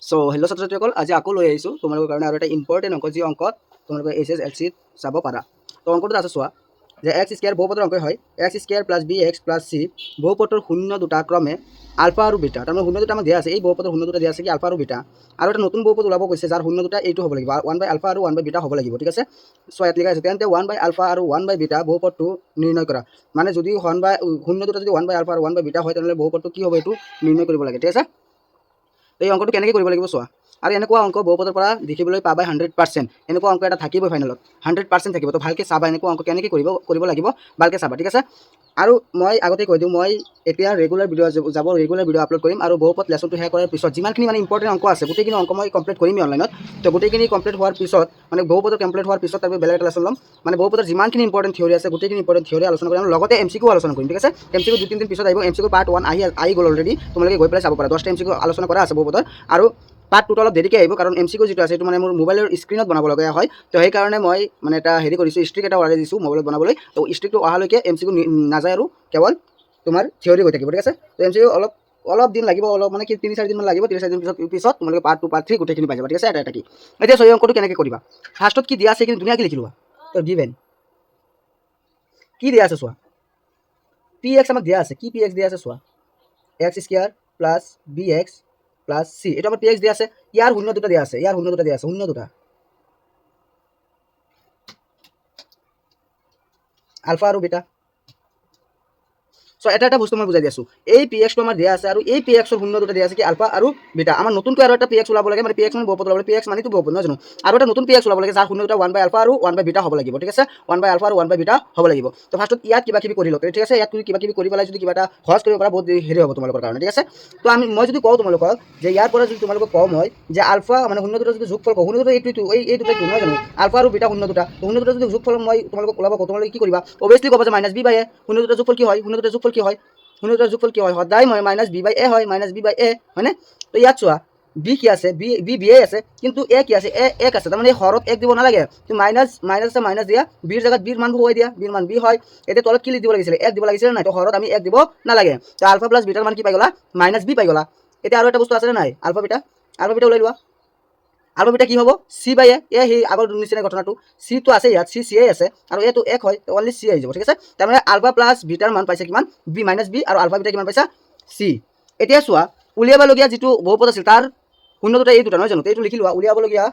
So hello' ছাত্ৰ ছাত্ৰীসকল, আজি আকৌ লৈ আহিছোঁ তোমালোকৰ কাৰণে আৰু এটা ইম্পৰ্টেণ্ট অংক, যি অংকত তোমালোকে HSLC চাব পাৰা। তো অংকটোত আছে চোৱা যে এক্স স্কোৱাৰ বহুপদৰ অংক হয়। X square plus b x plus c বহুপদৰ শূন্য দুটা ক্ৰমে আলফা আৰু বিটা। তাৰমানে শূন্য দুটা আমাক দিয়া আছে, এই বহুপদৰ শূন্য দুটা দিয়া আছে কি আলফা আৰু বিটা। আৰু এটা নতুন বহুপদ ওলাব কৈছে যাৰ শূন্য দুটা এইটো হ'ব লাগিব, 1/আলফা আৰু 1/বিটা হ'ব লাগিব। ঠিক আছে, চ' ইয়াত লিখা আছে তেন্তে 1/আলফা আৰু 1/বিটা বহুপদটো নিৰ্ণয় কৰা। মানে যদি শূন্য দুটা যদি 1/আলফা আৰু 1/বিটা হয়, তেনেহ'লে বহুপদটো কি হ'ব এইটো নিৰ্ণয় কৰিব লাগে। ঠিক আছে, এই অংকটো কেনেকৈ কৰিব লাগিব চোৱা। আৰু এনেকুৱা অংক বহুপদৰ পৰা দেখিবলৈ পাবা 100%। এনেকুৱা অংক এটা থাকিবই ফাইনেলত, 100% থাকিব। তো ভালকৈ চাবা, এনেকুৱা অংক কেনেকৈ কৰিব লাগিব ভালকৈ চাবা। ঠিক আছে, আৰু মই আগতে কৈ দিওঁ, মই এতিয়া ৰেগুলাৰ ভিডিঅ' আপলোড কৰিম। আৰু বহুপদ লেচনটো শেষ কৰাৰ পিছত যিমানখিনি মানে ইম্পৰ্টেণ্ট অংক আছে, গোটেইখিনি অংক মই কমপ্লিট কৰিমেই অনলাইনত। তো গোটেইখিনি কমপ্লিট হোৱাৰ পিছত, মানে বহুপদৰ কমপ্লিট হোৱাৰ পিছত তাৰপিছত বেলেগ এটা লেচন ল'ম। মানে বহুপদৰ যিমানখিনি ইম্পৰ্টেণ্ট থিয়ৰী আছে, গোটেইখিনি ইম্পৰ্টেণ্ট থিয়ৰী আলোচনা কৰিম, লগতে MCQ আলোচনা কৰিম। ঠিক আছে, MCQ 2-3 দিন পিছত আহিব। MCQ পাৰ্ট 1 আহি গ'ল অলৰেডি, তোমালোকে গৈ পেলাই চাব পাৰা। 10টা MCQ আলোচনা কৰা আছে বহুপদৰ, আৰু পাৰ্ট 2 অলপ দেৰিকৈ আহিব, কাৰণ MCQ যিটো আছে সেইটো মানে মোৰ মোবাইলৰ স্ক্ৰীণত বনাব লগা হয়। তো সেইকাৰণে মই মানে এটা হেৰি কৰিছোঁ, ষ্ট্ৰিক এটা অৰ্ডাৰ দিছোঁ মোবাইলত বনাবলৈ। তো ষ্ট্ৰিকটো অহালৈকে MCQ নাযায় আৰু কেৱল তোমাৰ থিয়ৰী হৈ থাকিব। ঠিক আছে, তো MCQ অলপ দিন লাগিব, মানে কি 3-4 দিন মান লাগিব। 3-4 দিন পিছত তোমালোকে পাৰ্ট 2 পাৰ্ট 3 গোটেইখিনি পাই যাবা। ঠিক আছে, এটা কি এতিয়া এই অংকটো কেনেকৈ কৰিবা। ফাৰ্ষ্টত কি দিয়া আছে সেইখিনি ধুনীয়াকৈ লিখি লোৱা। তো গিভেন কি দিয়া আছে চোৱা, px আমাক দিয়া আছে। কি px দিয়া আছে চোৱা, x square plus b x plus c, এইটো আমাৰ px দিয়া আছে। ইয়াৰ শূন্য দুটা দিয়া আছে, শূন্য দুটা আলফা আৰু বিটা। সো এটা বস্তু মই বুজাই দিছোঁ, এই pxটো আমাৰ দিয়া আছে, আৰু এই pxৰ শূন্য দুটা দিয়া আছে কি আলফা আৰু বিটা। আমাৰ নতুনকৈ আৰু এটা px ওলাব লাগে, মানে px মানে বহুপদ ওলাব লাগে, px মানে বহুপদ নহয় জানো। আৰু এটা নতুন px ওলাব লাগে যাৰ শূন্য দুটা 1/আলফা আৰু 1/বিটা হ'ব লাগিব। ঠিক আছে, 1/আলফা আৰু 1/বিটা হ'ব লাগিব। তো ফাৰ্ষ্টত ইয়াত কিবা কিবি কৰি লওক। ঠিক আছে, ইয়াত কিবা কিবি কৰি পেলাই যদি কিবা এটা সহজ কৰিব পাৰা, বহুত হেৰি হ'ব তোমালোকৰ কাৰণে। ঠিক আছে, তো মই যদি কওঁ তোমালোকক যে ইয়াৰ পৰা যদি তোমালোকক কওঁ মই যে আলফা মানে শূন্য দুটা যদি যোগফল কওঁ, শূন্য দুটা এই দুটাইটো নহয় জানো, আলফা আৰু বিটা শূন্য দুটা। শূন্য দুটা যদি যোগফল মই তোমালোকক ওলাব কওঁ, তোমালোকে কি কৰিবা, অভিয়াছলি ক'বা যে -b/a। শূন্য দুটা যোগফল কি হয়, শূন্য দুটা যোগফল কি হয়, সদায় -b/a হয়, -b/a হয়নে। তো ইয়াত চোৱা b কি আছে, b a আছে, কিন্তু a কি আছে, এক আছে। তাৰমানে হৰত এক দিব নালাগে, তুমি মাইনাছ দিয়া, বিৰ জেগাত বিৰ মান বহুৱাই দিয়া, বিৰ মান b হয়। এতিয়া তলত কি দিব লাগিছিলে, এক দিব লাগিছিলে নাই, তো হৰত আমি এক দিব নালাগে। তো আলফা প্লাছ বিটাৰ মান কি পাই গ'লা, -b পাই গ'লা। এতিয়া আৰু এটা বস্তু আছে নাই, আলফা বিটা ওলাই লোৱা। আলফা বিটা কি হ'ব, c/a। সেই আগৰ নিচিনা ঘটনাটো, চিটো আছে ইয়াত, চি আছে, আৰু এইটো এক হয়, অনলি চি আহি যাব। ঠিক আছে, তাৰমানে আলফা প্লাছ বিটাৰ মান পাইছে কিমান, b, আৰু আলফা বিটা কিমান পাইছা, চি। এতিয়া চোৱা, উলিয়াবলগীয়া যিটো বহুপদ আছিল তাৰ শূন্য দুটা এই দুটা নহয় জানো, এইটো লিখি লোৱা। উলিয়াবলগীয়া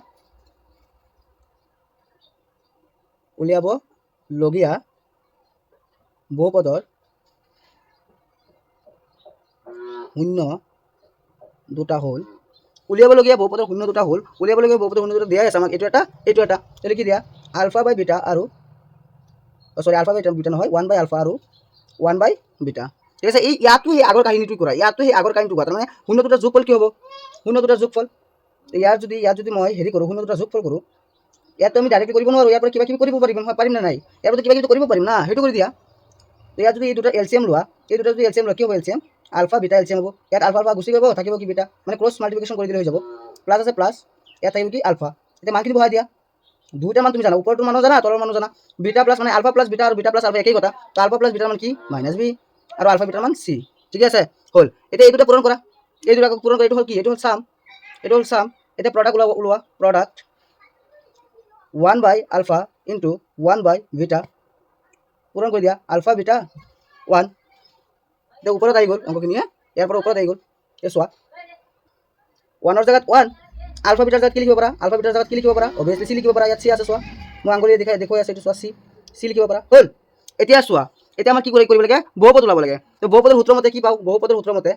বহুপদৰ শূন্য দুটা হ'ল, উলিয়াবলগীয়া বহুপদৰ শূন্য দুটা দিয়াই আছে আমাক, এইটো এটা এইটো কি দিয়া, আলফা বাই বিটা আৰু আলফা বাই বিটা নহয়, 1/আলফা আৰু 1/বিটা। ঠিক আছে, ইয়াতো সেই আগৰ কাহিনীটো কৰা, তাৰমানে শূন্য দুটাৰ যোগফল কি হ'ব, শূন্য দুটাৰ যোগফল। ইয়াত যদি মই হেৰি কৰোঁ, শূন্য দুটাৰ যোগফল কৰোঁ, ইয়াতো আমি ডাইৰেক্টলি কৰিব নোৱাৰোঁ, ইয়াৰ পৰা কিবা কিবি কৰিব পাৰিম নে নাই, ইয়াৰ পৰা কিবা কিবি কৰিব পাৰিম না, সেইটো কৰি দিয়া। তো ইয়াত যদি এই দুটা এলচিএম লোৱা, কি হ'ব এলচিএম, আলফা বিটা এলচিএম হ'ব। ইয়াত আলফা গুচি যাব, থাকিব কি বিটা, মানে ক্ৰছ মাল্টিপ্লিকেশ্যন কৰি দিলে হৈ যাব। প্লাছ আছে প্লাছ, ইয়াত থাকিব কি আলফা। এতিয়া মানখিনি বহাই দিয়া, দুইটা মান তুমি জানা, ওপৰটোৰ মানো জানা, তলৰ মানো জানা। বিটা প্লাছ মানে আলফা প্লাছ বিটা, আৰু বিটা প্লাছ আলফা একেই কথা। তো আলফা প্লাছ বিটাৰ মান কি, -b, আৰু আলফা বিটাৰ মান c। ঠিক আছে, হ'ল। এতিয়া এই দুটা পূৰণ কৰা, এইটো হ'ল কি, এইটো হ'ল চাম। এতিয়া প্ৰডাক্ট ওলোৱা, প্ৰডাক্ট 1/আলফা ইনটু 1/বিটা, পূৰণ কৰি দিয়া, আলফা বিটা 1। এতিয়া ওপৰত আহি গ'ল অংকখিনিয়ে, ইয়াৰ পৰা ওপৰত আহি গ'ল। এই চোৱা, 1ৰ জেগাত 1, আলফা বিটাৰ জেগাত কি লিখিব পাৰা, অভিয়াছলি চি লিখিব পাৰা। ইয়াত চি আছে, চোৱা মই আঙুলি দেখুৱাই আছে, এইটো চোৱা চি লিখিব পাৰা, হ'ল। এতিয়া চোৱা, এতিয়া আমাৰ কি কৰিব লাগে, বহুপদ ওলাব লাগে। তো বহুপদৰ সূত্ৰ মতে কি পাওঁ, বহুপদৰ সূত্ৰ মতে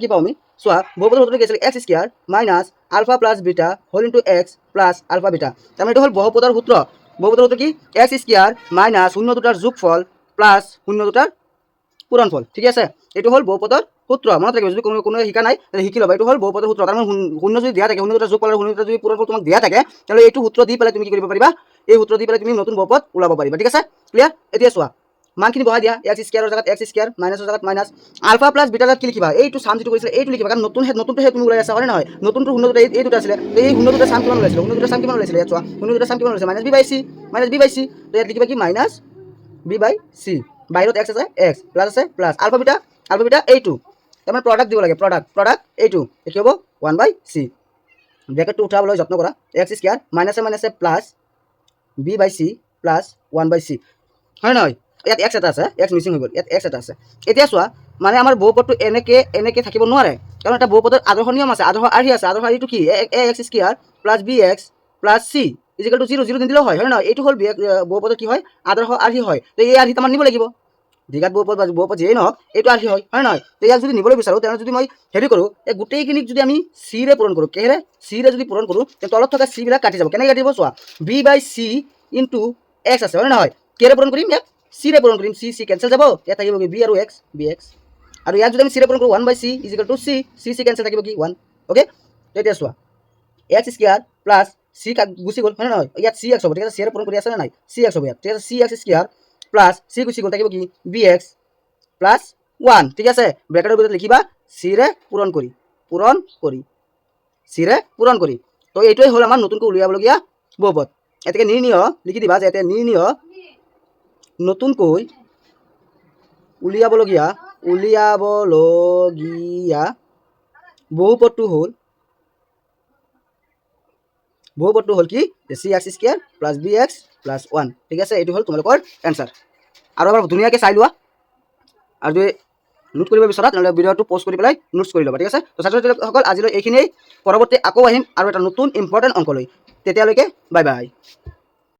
কি পাওঁ আমি, চোৱা বহুপদৰ সূত্ৰটো কি আছিল, x square minus alpha plus beta whole into x plus alpha beta. তাৰমানে এইটো হ'ল বহুপদৰ সূত্ৰ কি, এক্স স্কোৱাৰ মাইনাছ শূন্য দুটাৰ যোগফল প্লাছ শূন্য দুটাৰ পূৰণফল। ঠিক আছে, এইটো হ'ল বহুপদৰ সূত্ৰ, মনত ৰাখিব। যদি কোনোৱে শিকা নাই তেন্তে শিকি ল'বা, এইটো হ'ল বহুপদৰ সূত্ৰ। তাৰমানে শূন্য যদি দিয়া থাকে, শূন্য দুটাৰ যোগফল আৰু শূন্য দুটাৰ যদি পূৰণফল তোমাক দিয়া থাকে, তেতিয়াহ'লে এইটো সূত্ৰ দি পেলাই তুমি কি কৰিব পাৰিবা, এই সূত্ৰ দি পেলাই তুমি নতুন বহুপদ ওলাব পাৰিবা। ঠিক আছে, ক্লিয়াৰ। এতিয়া চোৱা, মানখিনি বহাই দিয়া, এক্স স্কোৱাৰৰ জেগাত এক্স স্কোৱাৰ, মাইনাছৰ জেগাত মাইনাছ, আলফা প্লাছ বিটাৰ জেগাত কি লিখিবা, এইটো চাম যিটো কৰিছিলে এইটো লিখিবা, কাৰণ নতুনটোহে তুমি ওলাই আছা, হয় নহয়। নতুনটো শূন্য দুটা এই দুটা আছিলে, এই শূন্য দুটা চাম কিমান ওলাইছিলে, ইয়াত চোৱা, শূন্য দুটা চাম কিমান ওলাইছে, -b/c। তো ইয়াত লিখিবা কি, -b/c। বাহিৰত এক্স আছে এক্স প্লাছ আছে প্লাছ আলফা বিটা এইটো তাৰমানে প্ৰডাক্ট দিব লাগে প্ৰডাক্ট এইটো কি হ'ব 1/c ব্ৰেকেটটো উঠাবলৈ যত্ন কৰা এক্স স্কোৱাৰ মাইনাছে প্লাছ b/c প্লাছ 1/c হয় নহয় ইয়াত এক্স এটা আছে এক্স মিচিং হৈ গ'ল ইয়াত এক্স এটা আছে এতিয়া চোৱা মানে আমাৰ বহুপদটো এনেকৈ থাকিব নোৱাৰে কাৰণ এটা বহুপদৰ আদৰ্শ নিয়ম আছে আদৰ্শ আৰ্হি আছে আদৰ্শ আৰ্হিটো কি x square plus bx plus c is equal to 0 নিদিলেও হয় নহয় এইটো হ'ল বহুপদৰ কি হয় আদৰ্শ আৰ্হি হয় তো এই আৰ্হিত আমাৰ নিব লাগিব দীঘাত বহুপদ যিয়েই নহওক এইটো আৰ্হি হয় নহয় তো ইয়াক যদি নিবলৈ বিচাৰোঁ তেনেহ'লে যদি মই হেৰি কৰোঁ এই গোটেইখিনিক যদি আমি চিৰে পূৰণ কৰোঁ কিহেৰে চিৰে যদি পূৰণ কৰোঁ তেন্তে তলত থকা চিবিলাক কাটি যাব কেনেকৈ কাটিব চোৱা b/c ইনটু এক্স আছে হয় নহয় কিহেৰে পূৰণ কৰিম ইয়াক চিৰে পূৰণ কৰিম চি কেঞ্চেল যাব ইয়াত থাকিব কি বি আৰু এক্স bx আৰু ইয়াক যদি আমি চিৰে পূৰণ কৰোঁ 1/c is equal two C cancel থাকিব কি 1 অ'কে তো এতিয়া চোৱা এক্স স্কোৱাৰ প্লাছ চি গুচি গ'ল হয় নহয় ইয়াত চি এক্স হ'ব ঠিক আছে চিৰে পূৰণ কৰি আছে নে নাই চি এক্স হ'ব ইয়াত ঠিক আছে C x square plus C গুচি গ'ল থাকিব কি bx প্লাছ 1 ঠিক আছে ব্ৰেকেটৰ ভিতৰত লিখিবা চিৰে পূৰণ কৰি তো এইটোৱে হ'ল আমাৰ নতুনকৈ উলিয়াবলগীয়া বহুপদ এতেকে নিৰ্ণীয় লিখি দিবা যে এতিয়া নিৰ্ণীয় নতুনকৈ উলিয়াবলগীয়া বহুপদটো হ'ল কি C x square plus bx plus 1 ঠিক আছে এইটো হ'ল তোমালোকৰ এনচাৰ আৰু এবাৰ ধুনীয়াকৈ চাই লোৱা আৰু যদি নোট কৰিব বিচৰা তেনেহ'লে ভিডিঅ'টো প'ষ্ট কৰি পেলাই নোটছ কৰি ল'বা ঠিক আছে তো ছাত্ৰ ছাত্ৰীসকল আজিলৈ এইখিনিয়েই পৰৱৰ্তী আকৌ আহিম আৰু এটা নতুন ইম্পৰ্টেণ্ট অংক লৈ তেতিয়ালৈকে বাই বাই